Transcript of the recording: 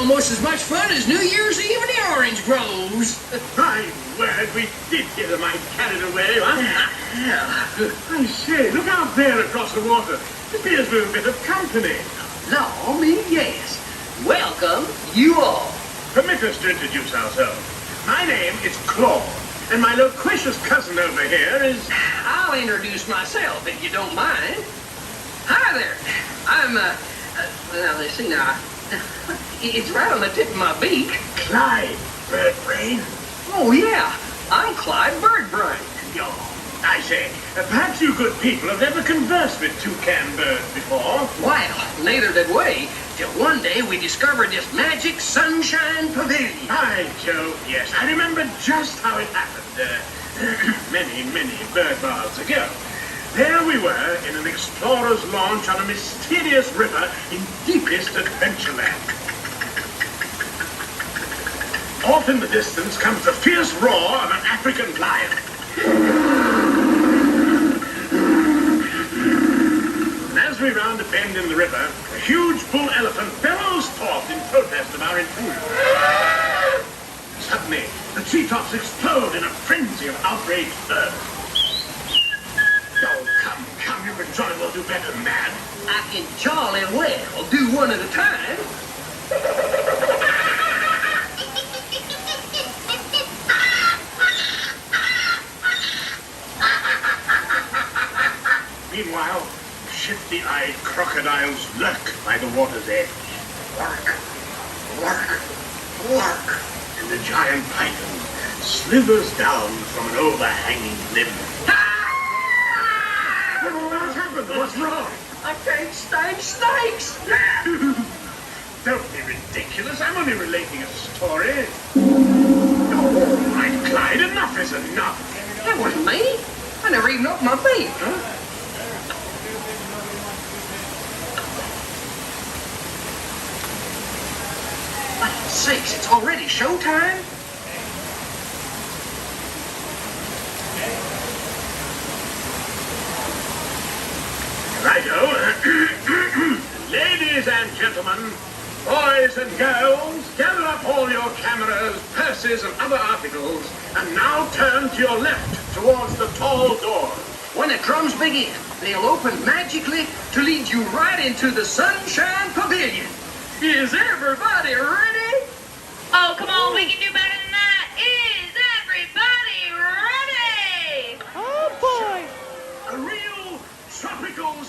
almost as much fun as New Year's Eve in the orange groves. My word, we did get a mite carried away, huh? Yeah. I say, look out there across the water. This bears me a bit of company. Law, me, yes. Welcome, you all. Permit us to introduce ourselves. My name is Claude, and my loquacious cousin over here is... I'll introduce myself, if you don't mind. Hi there. I'm, well, let's see now. It's right on the tip of my beak. Clyde Birdbrain. Oh, yeah. I'm Clyde Birdbrain. Oh, I say, perhaps you good people have never conversed with toucan birds before. Well, neither did we, till one day we discovered this magic sunshine pavilion. By Jove, yes. I remember just how it happened. Many bird baths ago. There we were in an explorer's launch on a mysterious river in deepest Adventureland. Off in the distance comes the fierce roar of an African lion. And as we round a bend in the river, a huge bull elephant bellows forth in protest of our intrusion. Suddenly, the treetops explode in a frenzy of outraged birds. Oh, come, you can jolly well do better than that. I can jolly well do one at a time. Meanwhile, shifty-eyed crocodiles lurk by the water's edge. Lurk, lurk, lurk. And the giant python slithers down from an overhanging limb. What's happened? What's wrong? I can't stand snakes. Don't be ridiculous. I'm only relating a story. Oh, all right, Clyde, enough is enough. That wasn't me. I never even opened my beak. Huh? For sakes, it's already showtime? Righto. Ladies and gentlemen, boys and girls, gather up all your cameras, purses, and other articles, and now turn to your left towards the tall door. When the drums begin, they'll open magically to lead you right into the Sunshine Pavilion. Is everybody ready? Oh, come on, we can do better than that. Is everybody ready? Oh, boy. A real tropical